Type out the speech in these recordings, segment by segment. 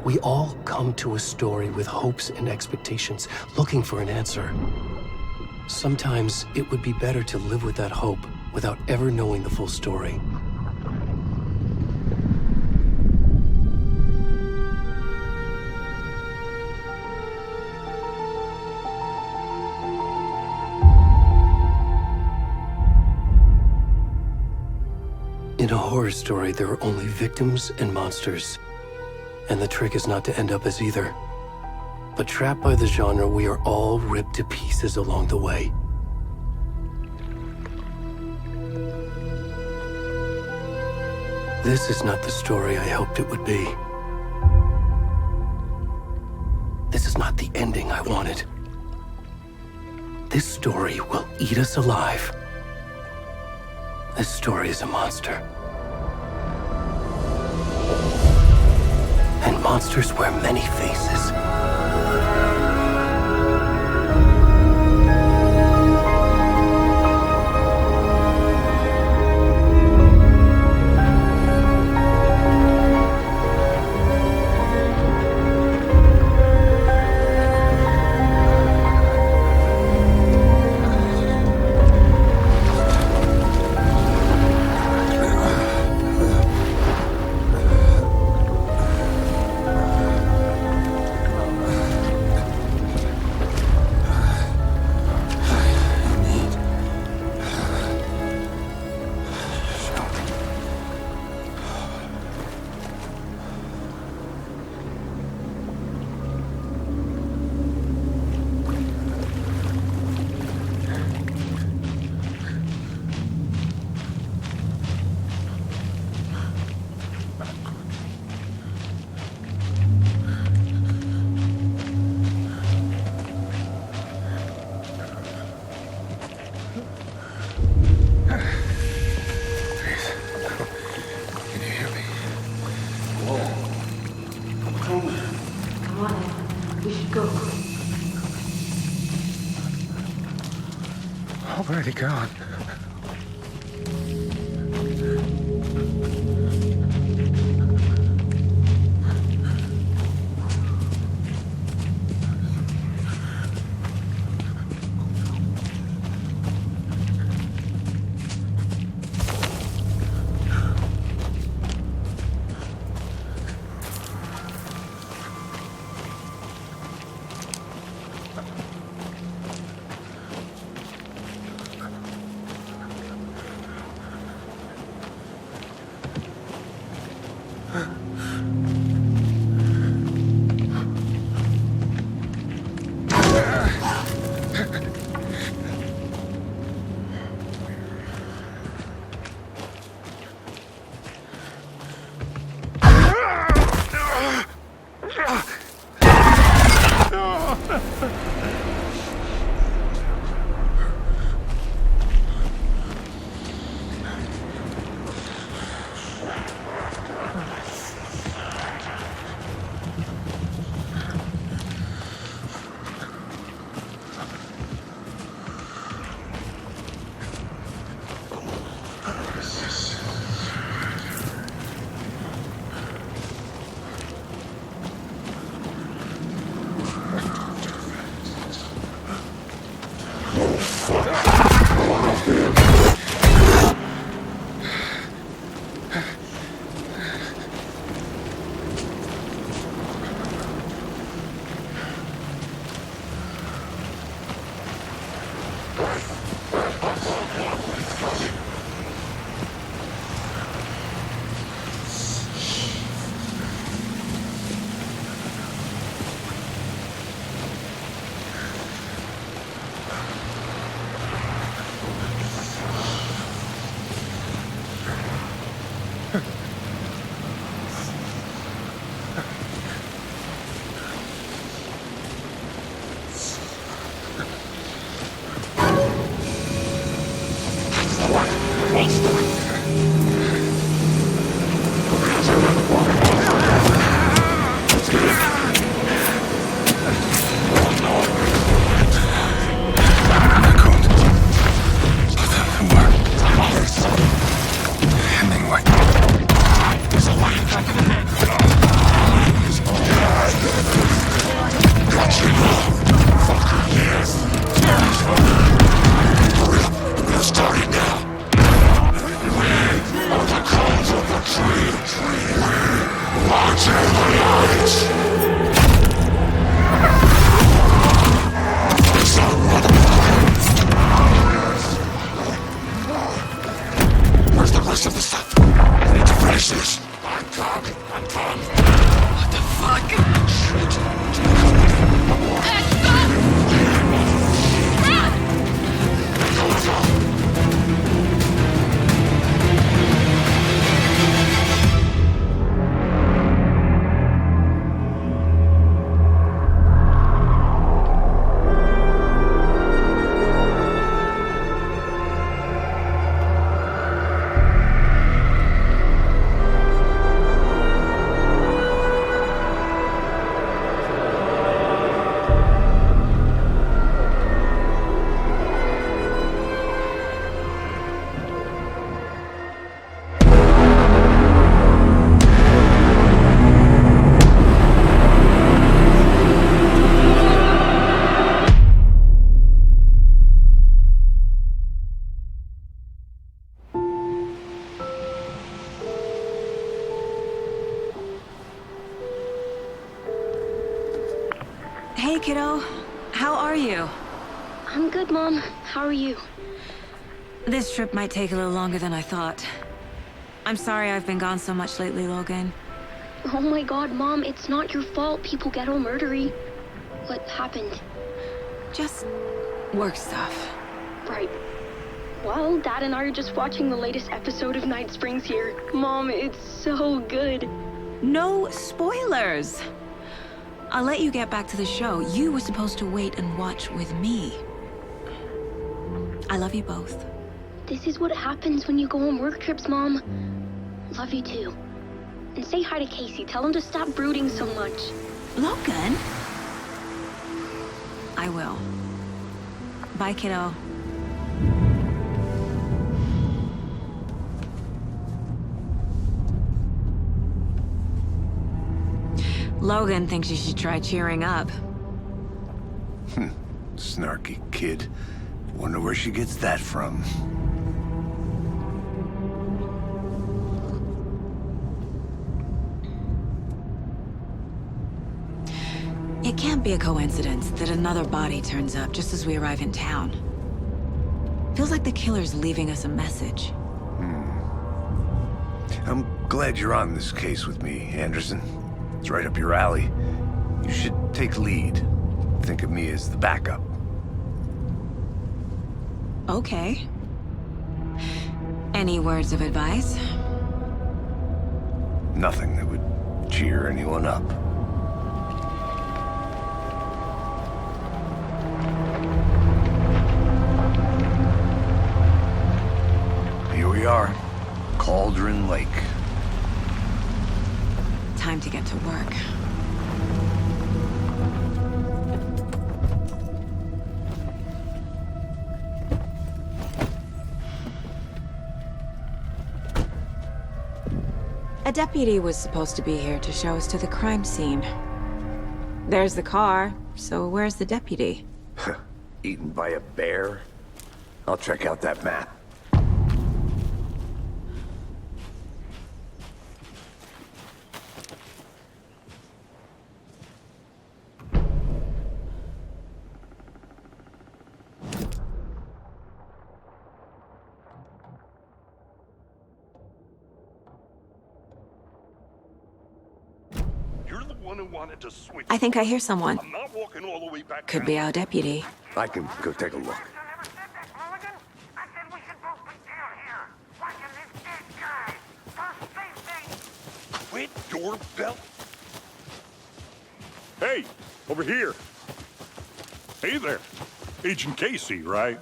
We all come to a story with hopes and expectations, looking for an answer. Sometimes it would be better to live with that hope without ever knowing the full story. In a horror story, there are only victims and monsters. And the trick is not to end up as either. But trapped by the genre, we are all ripped to pieces along the way. This is not the story I hoped it would be. This is not the ending I wanted. This story will eat us alive. This story is a monster. And monsters wear many faces. Already gone. Hey, kiddo. How are you? I'm good, Mom. How are you? This trip might take a little longer than I thought. I'm sorry I've been gone so much lately, Logan. Oh my god, Mom, it's not your fault people get all murdery. What happened? Just work stuff. Right. Well, Dad and I are just watching the latest episode of Night Springs here. Mom, it's so good. No spoilers! I'll let you get back to the show. You were supposed to wait and watch with me. I love you both. This is what happens when you go on work trips, Mom. Love you too. And say hi to Casey. Tell him to stop brooding so much. Logan? I will. Bye, kiddo. Logan thinks you should try cheering up. Snarky kid. Wonder where she gets that from. It can't be a coincidence that another body turns up just as we arrive in town. Feels like the killer's leaving us a message. I'm glad you're on this case with me, Anderson. It's right up your alley. You should take lead. Think of me as the backup. Okay. Any words of advice? Nothing that would cheer anyone up. Here we are. Cauldron Lake. Time to get to work. A deputy was supposed to be here to show us to the crime scene. There's the car, so where's the deputy? Eaten by a bear? I'll check out that map. You're the one who wanted to switch. I think I hear someone. I'm not walking all the way back. Could down. be our deputy. I can go take a look. Quit your belt. Hey, over here. Hey there. Agent Casey, right?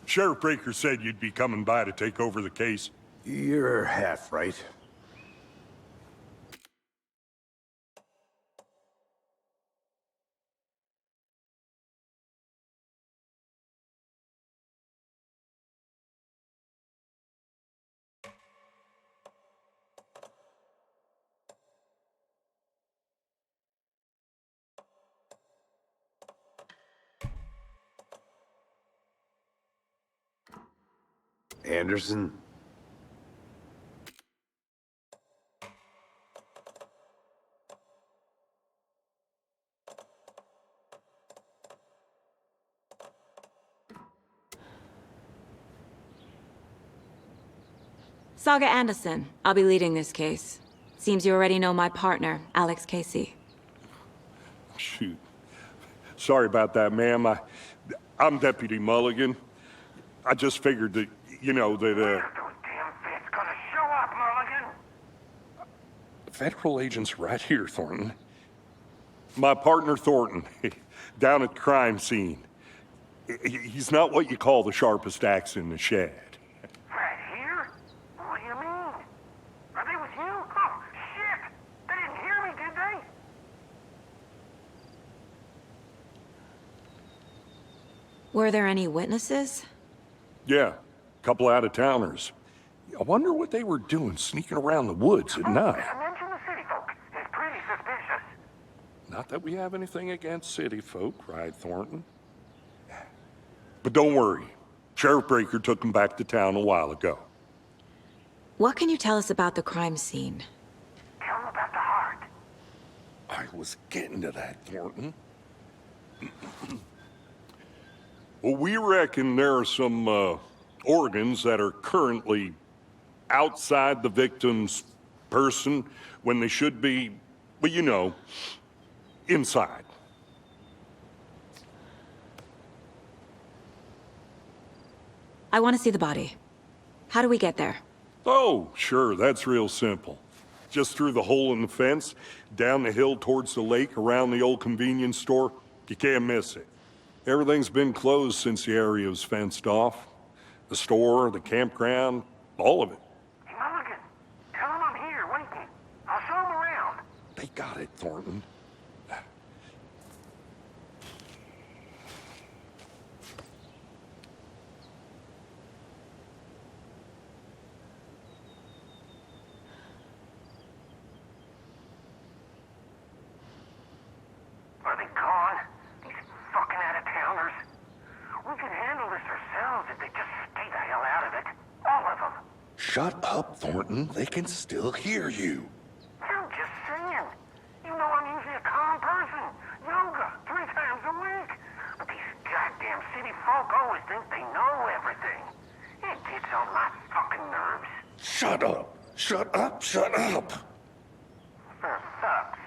Sheriff Breaker said you'd be coming by to take over the case. You're half right. Anderson? Saga Anderson. I'll be leading this case. Seems you already know my partner, Alex Casey. Shoot. Sorry about that, ma'am. I'm Deputy Mulligan. I just figured that, you know, that, Those damn feds gonna show up, Mulligan. federal agent's right here, Thornton. My partner, Thornton, down at the crime scene. He's not what you call the sharpest axe in the shed. Right here? What do you mean? Are they with you? Oh, shit! They didn't hear me, did they? Were there any witnesses? Yeah, a couple out-of-towners. I wonder what they were doing sneaking around the woods at night. Mention the city folk. It's pretty suspicious. Not that we have anything against city folk, right, Thornton? But don't worry. Sheriff Breaker took them back to town a while ago. What can you tell us about the crime scene? Tell them about the heart. I was getting to that, Thornton. Well, we reckon there are some organs that are currently outside the victim's person when they should be, well, you know, inside. I want to see the body. How do we get there? Oh, sure, that's real simple. Just through the hole in the fence, down the hill towards the lake, around the old convenience store. You can't miss it. Everything's been closed since the area was fenced off. The store, the campground, all of it. Hey, Mulligan, tell him I'm here waiting. I'll show him around. They got it, Thornton. Are they gone? These fucking out-of-towners? We can handle this ourselves if they just stay the hell out of it. All of them. Shut up, Thornton. They can still hear you. I'm just saying. You know I'm usually a calm person. Yoga 3 times a week. But these goddamn city folk always think they know everything. It gets on my fucking nerves. Shut up. Shut up. Shut up. For fuck's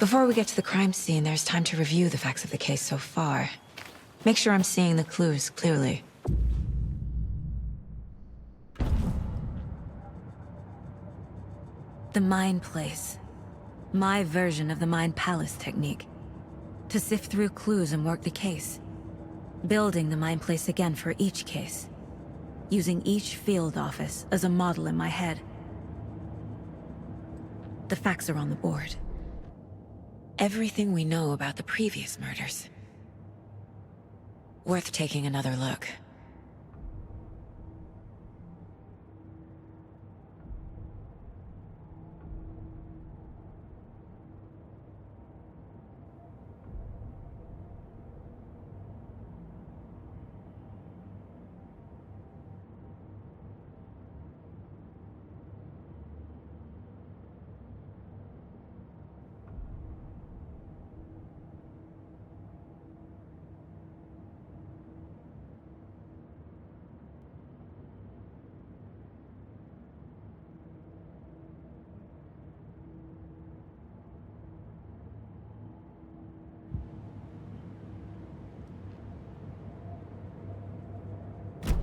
Before we get to the crime scene, there's time to review the facts of the case so far. Make sure I'm seeing the clues clearly. The Mind Place. My version of the Mind Palace technique. To sift through clues and work the case. Building the Mind Place again for each case. Using each field office as a model in my head. The facts are on the board. Everything we know about the previous murders. Worth taking another look.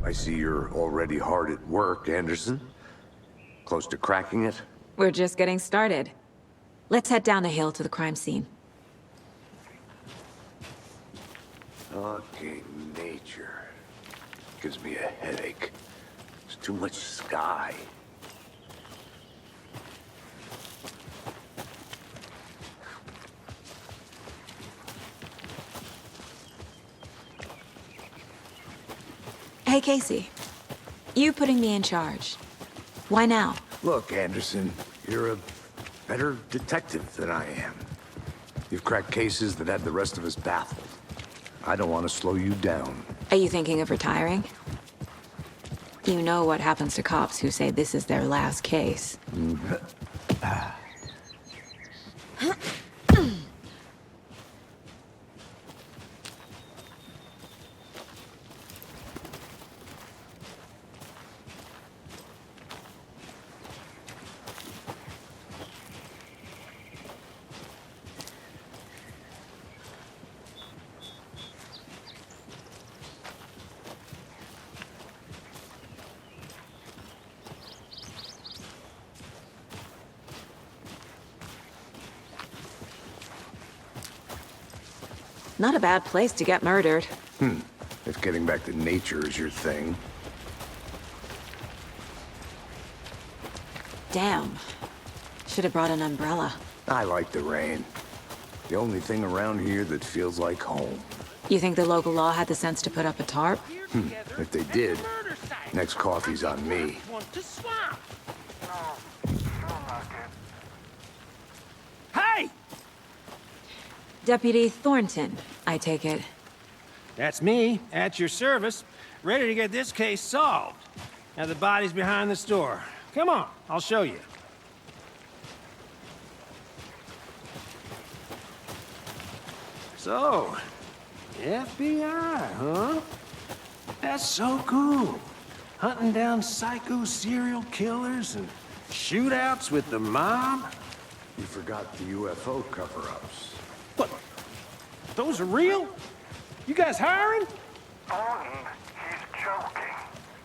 I see you're already hard at work, Anderson. Close to cracking it? We're just getting started. Let's head down the hill to the crime scene. Okay, nature. Gives me a headache. There's too much sky. Hey, Casey. You putting me in charge. Why now? Look, Anderson, you're a better detective than I am. You've cracked cases that had the rest of us baffled. I don't want to slow you down. Are you thinking of retiring? You know what happens to cops who say this is their last case. Not a bad place to get murdered. If getting back to nature is your thing. Damn. Should have brought an umbrella. I like the rain. The only thing around here that feels like home. You think the local law had the sense to put up a tarp? If they did, next coffee's on me. Hey! Deputy Thornton, I take it. That's me, at your service, ready to get this case solved. Now the body's behind the store. Come on, I'll show you. So, FBI, huh? That's so cool. Hunting down psycho serial killers and shootouts with the mob. You forgot the UFO cover-ups. What? Those are real? You guys hiring? Thornton, he's joking.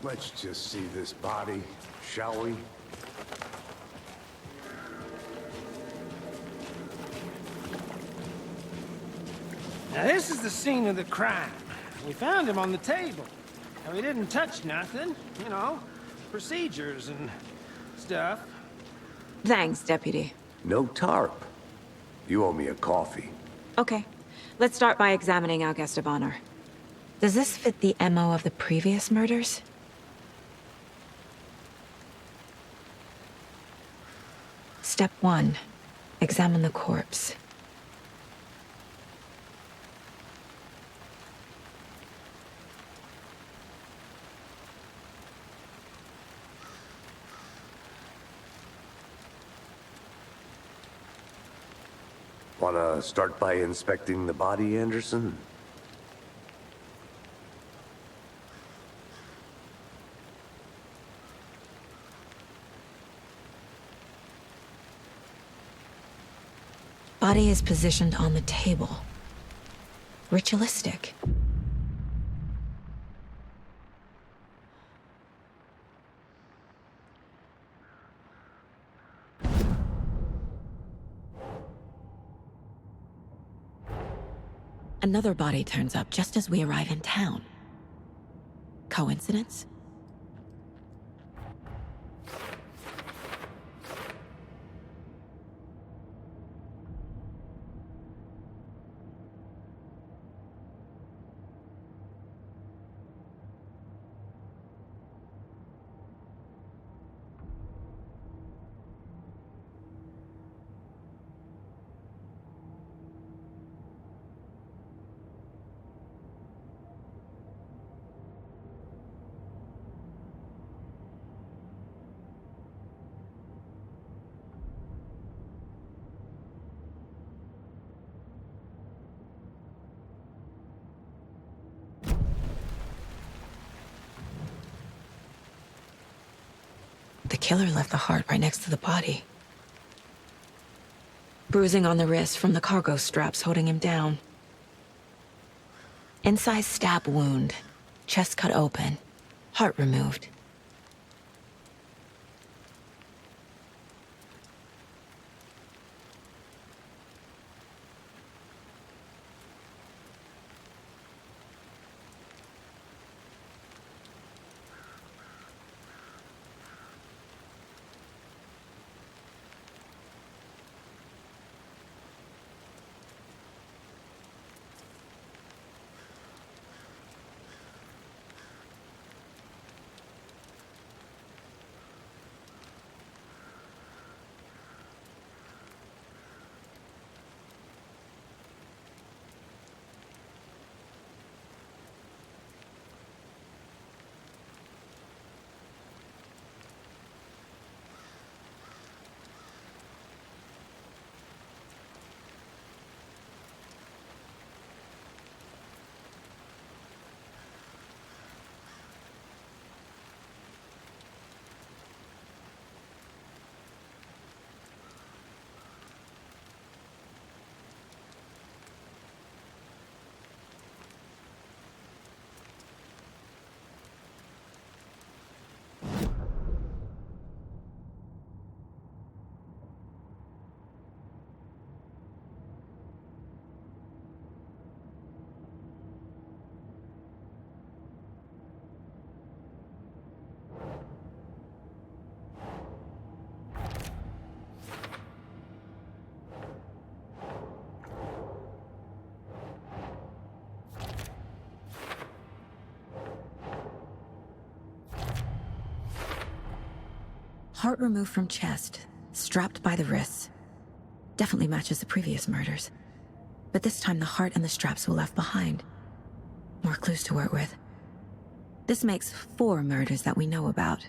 Let's just see this body, shall we? Now this is the scene of the crime. We found him on the table. Now he didn't touch nothing, you know, procedures and stuff. Thanks, Deputy. No tarp. You owe me a coffee. Okay. Let's start by examining our guest of honor. Does this fit the MO of the previous murders? Step 1. Examine the corpse. Wanna start by inspecting the body, Anderson? Body is positioned on the table. Ritualistic. Another body turns up just as we arrive in town. Coincidence? The killer left the heart right next to the body. Bruising on the wrist from the cargo straps holding him down. Inside stab wound, chest cut open, heart removed. Heart removed from chest, strapped by the wrists. Definitely matches the previous murders. But this time the heart and the straps were left behind. More clues to work with. This makes 4 murders that we know about.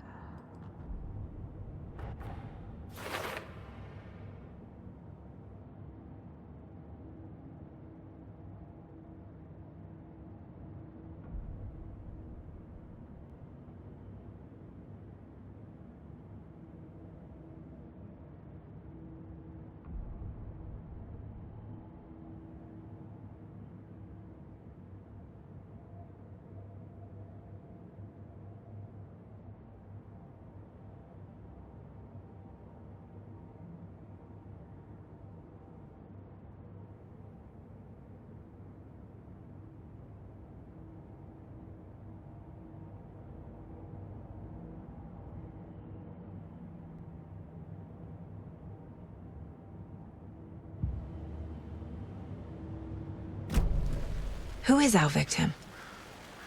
Who is our victim?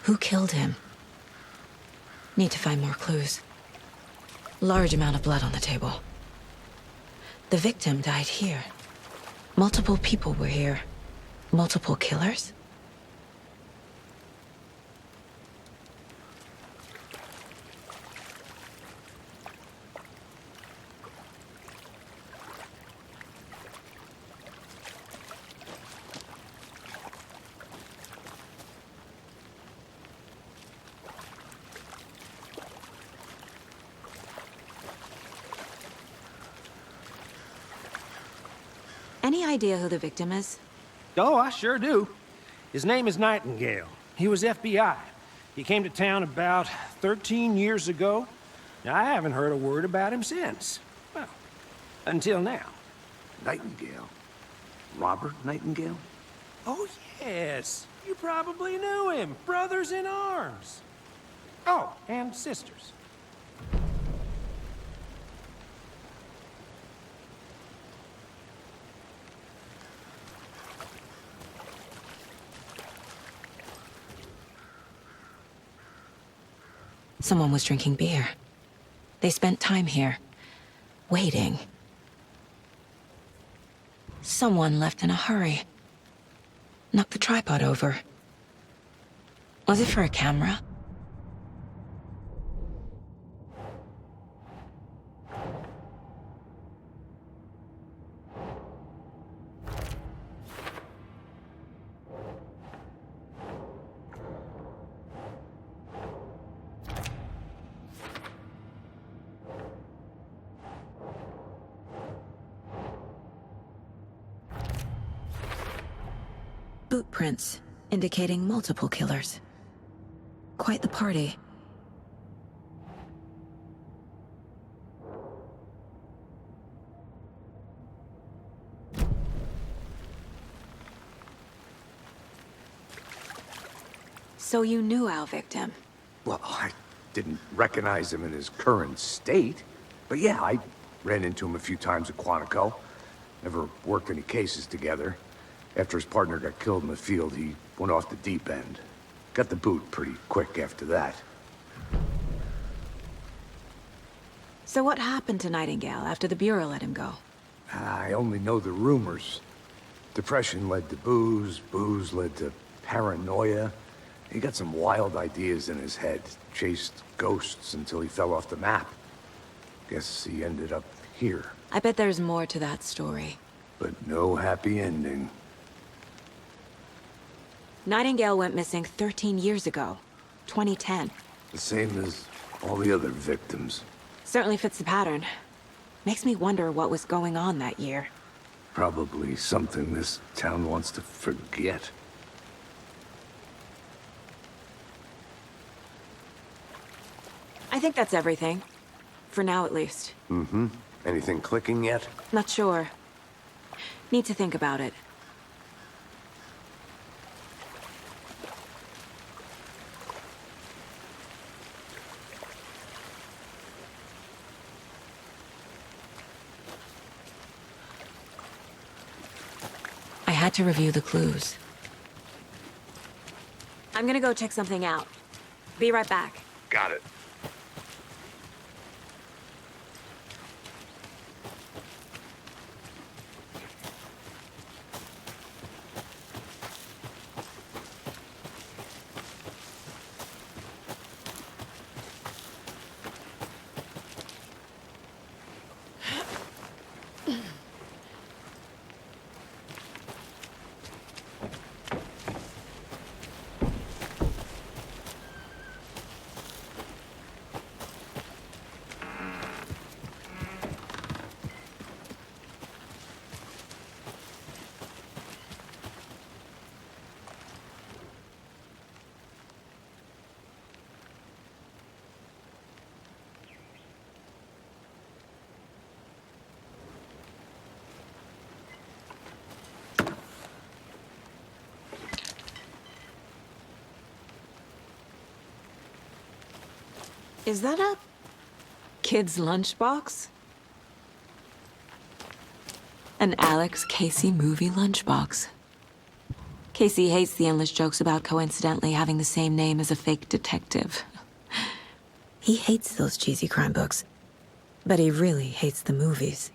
Who killed him? Need to find more clues. Large amount of blood on the table. The victim died here. Multiple people were here. Multiple killers? Any idea who the victim is? Oh, I sure do. His name is Nightingale. He was FBI. He came to town about 13 years ago. Now, I haven't heard a word about him since. Well, until now. Nightingale? Robert Nightingale? Oh, yes. You probably knew him. Brothers in arms. Oh, and sisters. Someone was drinking beer. They spent time here, waiting. Someone left in a hurry. Knocked the tripod over. Was it for a camera? Boot prints, indicating multiple killers. Quite the party. So you knew our victim? Well, I didn't recognize him in his current state. But yeah, I ran into him a few times at Quantico. Never worked any cases together. After his partner got killed in the field, he went off the deep end. Got the boot pretty quick after that. So what happened to Nightingale after the Bureau let him go? I only know the rumors. Depression led to booze, booze led to paranoia. He got some wild ideas in his head, chased ghosts until he fell off the map. Guess he ended up here. I bet there's more to that story. But no happy ending. Nightingale went missing 13 years ago, 2010. The same as all the other victims. Certainly fits the pattern. Makes me wonder what was going on that year. Probably something this town wants to forget. I think that's everything. For now, at least. Mm-hmm. Anything clicking yet? Not sure. Need to think about it. I had to review the clues. I'm gonna go check something out. Be right back. Got it. Is that a kid's lunchbox? An Alex Casey movie lunchbox. Casey hates the endless jokes about coincidentally having the same name as a fake detective. He hates those cheesy crime books, but he really hates the movies.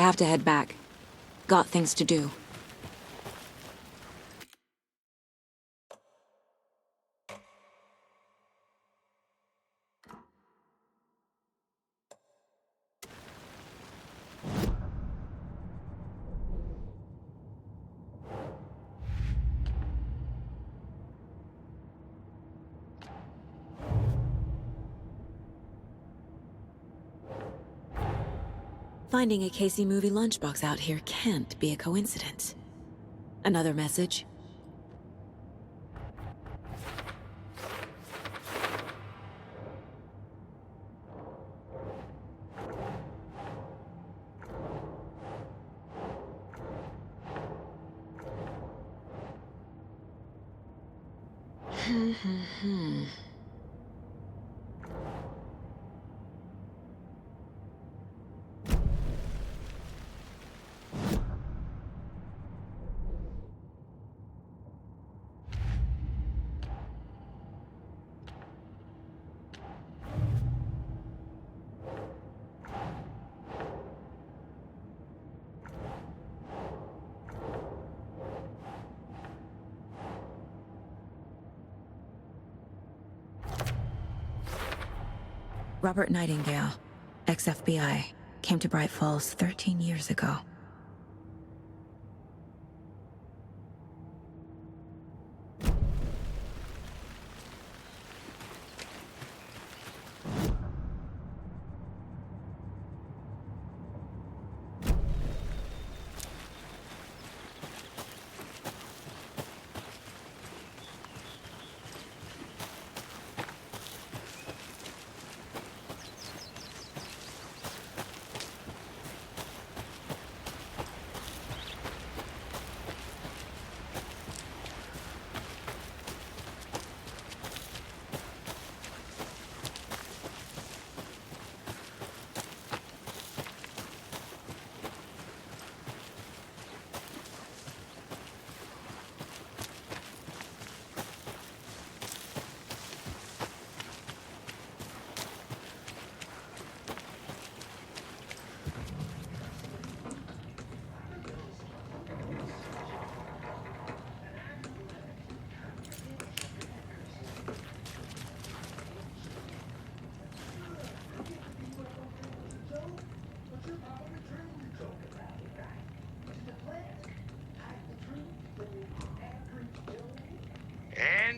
have to head back. Got things to do. Finding a Casey movie lunchbox out here can't be a coincidence. Another message? Robert Nightingale, ex-FBI, came to Bright Falls 13 years ago.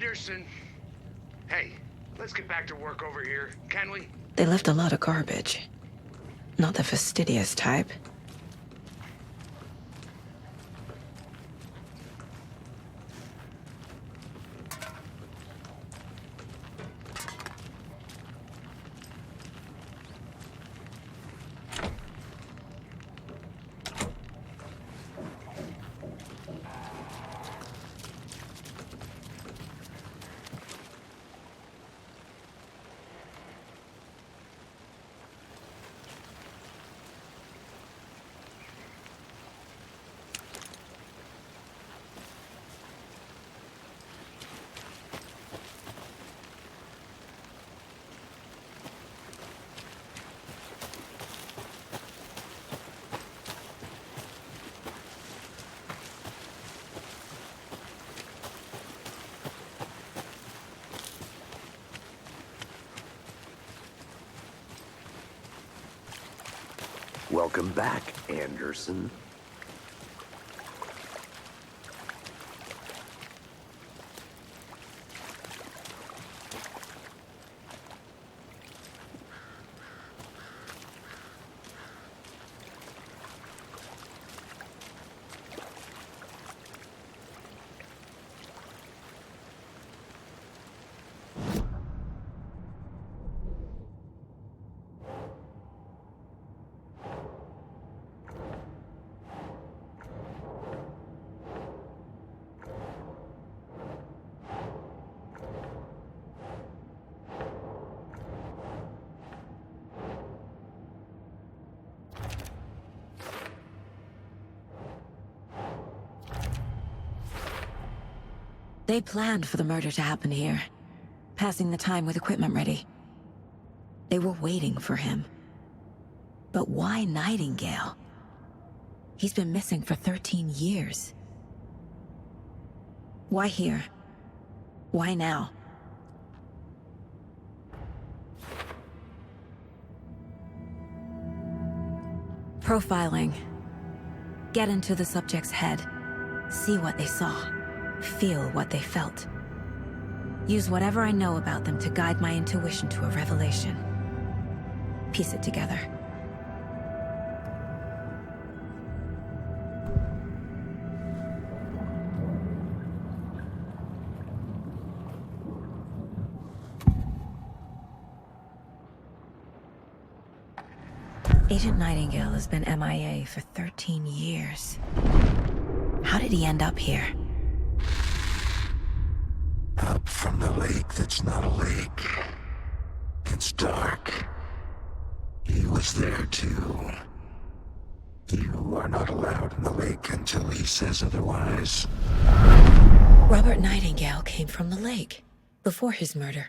Anderson. Hey, let's get back to work over here, can we? They left a lot of garbage. Not the fastidious type. Welcome back, Anderson. They planned for the murder to happen here, passing the time with equipment ready. They were waiting for him. But why Nightingale? He's been missing for 13 years. Why here? Why now? Profiling. Get into the subject's head. See what they saw. Feel what they felt. Use whatever I know about them to guide my intuition to a revelation. Piece it together. Agent Nightingale has been MIA for 13 years. How did he end up here? Up from the lake that's not a lake. It's dark. He was there too. You are not allowed in the lake until he says otherwise. Robert Nightingale came from the lake, before his murder.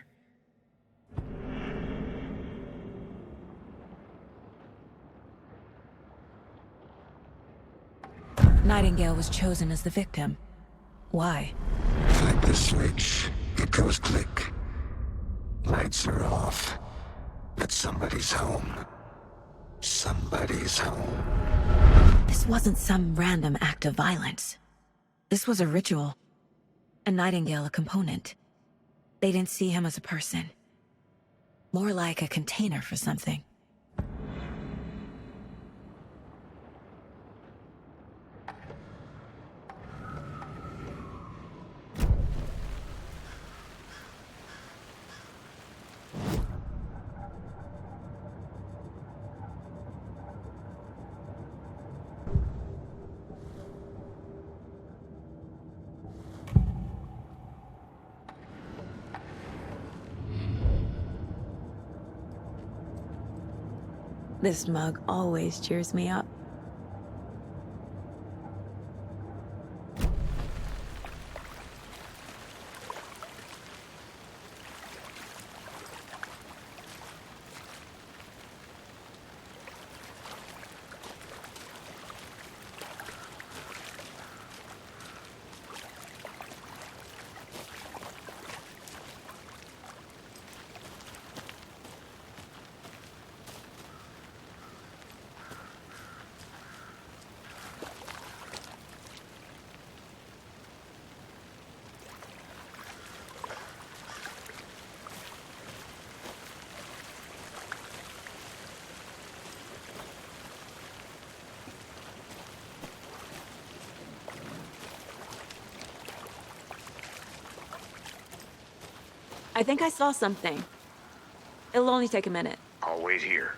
Nightingale was chosen as the victim. Why? Flick the switch. It goes click. Lights are off. But somebody's home. Somebody's home. This wasn't some random act of violence. This was a ritual. And Nightingale a component. They didn't see him as a person. More like a container for something. This mug always cheers me up. I think I saw something. It'll only take a minute. I'll wait here.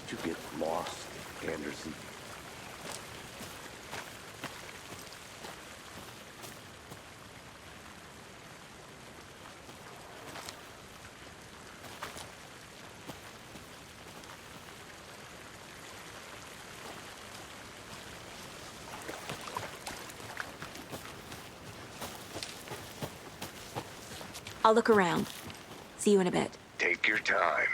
Did you get lost, Anderson? I'll look around. See you in a bit. Take your time.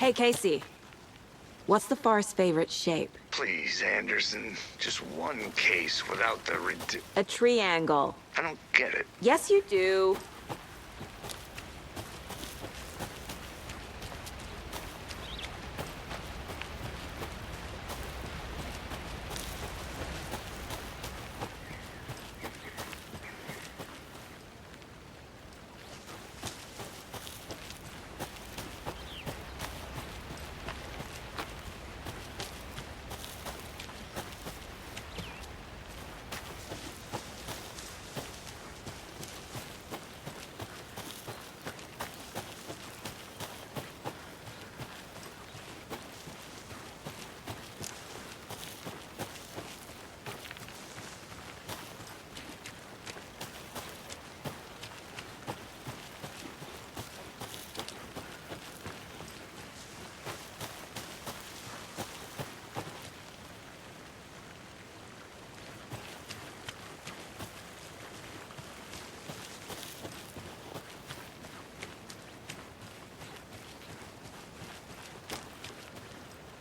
Hey, Casey. What's the far's favorite shape? Please, Anderson. Just one case without the A triangle. I don't get it. Yes, you do.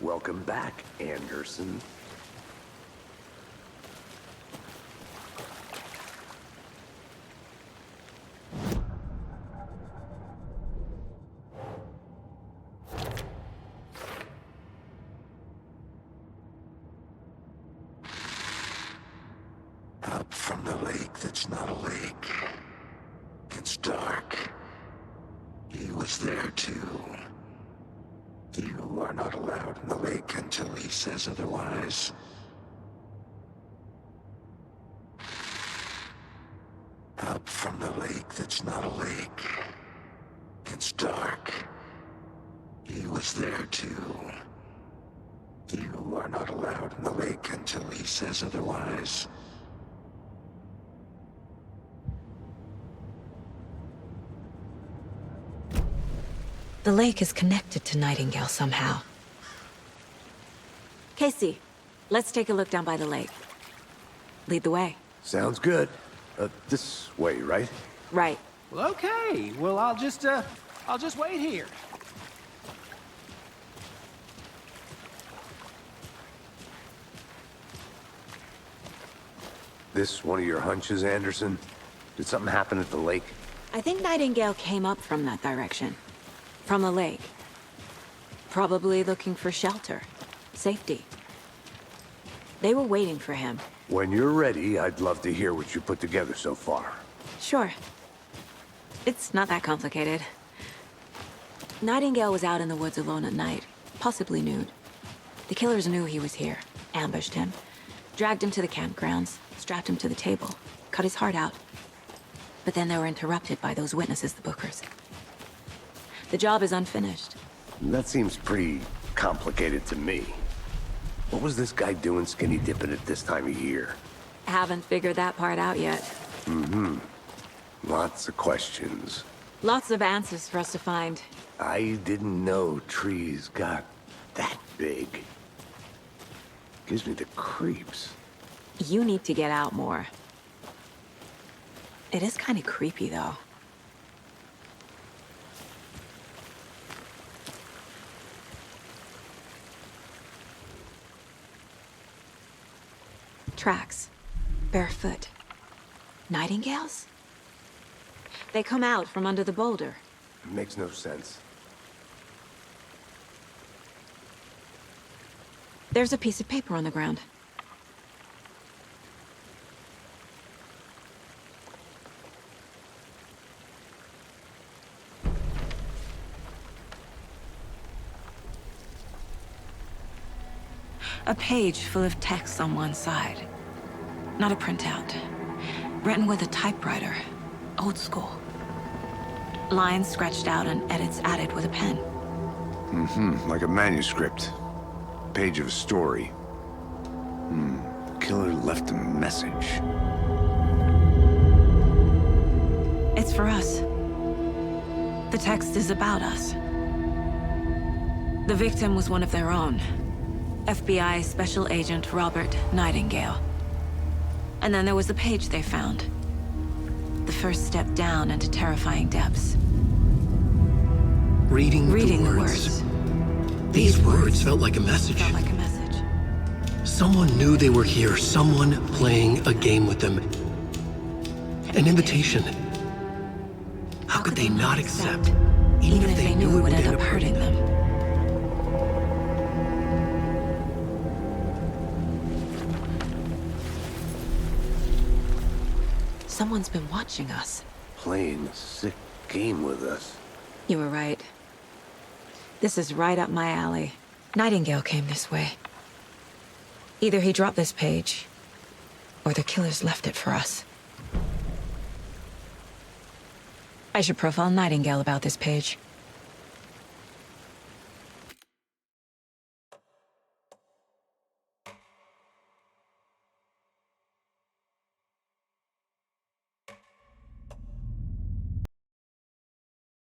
Welcome back, Anderson. Up from the lake that's not a lake. It's dark. He was there too. You are not allowed in the lake until he says otherwise. Up from the lake that's not a lake. It's dark. He was there too. You are not allowed in the lake until he says otherwise. The lake is connected to Nightingale somehow. Casey, let's take a look down by the lake. Lead the way. Sounds good. This way, right? Right. Well, okay. Well, I'll just wait here. This one of your hunches, Anderson? Did something happen at the lake? I think Nightingale came up from that direction. From the lake. Probably looking for shelter. Safety. They were waiting for him. When you're ready, I'd love to hear what you put together so far. Sure. It's not that complicated. Nightingale was out in the woods alone at night, possibly nude. The killers knew he was here, ambushed him, dragged him to the campgrounds, strapped him to the table, cut his heart out. But then they were interrupted by those witnesses, the Bookers. The job is unfinished. That seems pretty complicated to me. What was this guy doing skinny dipping at this time of year? Haven't figured that part out yet. Lots of questions. Lots of answers for us to find. I didn't know trees got that big. Gives me the creeps. You need to get out more. It is kind of creepy, though. Tracks. Barefoot. Nightingales? They come out from under the boulder. Makes no sense. There's a piece of paper on the ground. A page full of text on one side. Not a printout. Written with a typewriter. Old school. Lines scratched out and edits added with a pen. Like a manuscript. Page of a story. The killer left a message. It's for us. The text is about us. The victim was one of their own. FBI Special Agent Robert Nightingale. And then there was the page they found. The first step down into terrifying depths. Reading Reading the the words. words. These words felt like a message. Felt like a message. Someone knew they were here, someone playing a game with them. An invitation. How could they not accept, even if they knew it would end up hurting them? Someone's been watching us. Playing a sick game with us. You were right. This is right up my alley. Nightingale came this way. Either he dropped this page, or the killers left it for us. I should profile Nightingale about this page.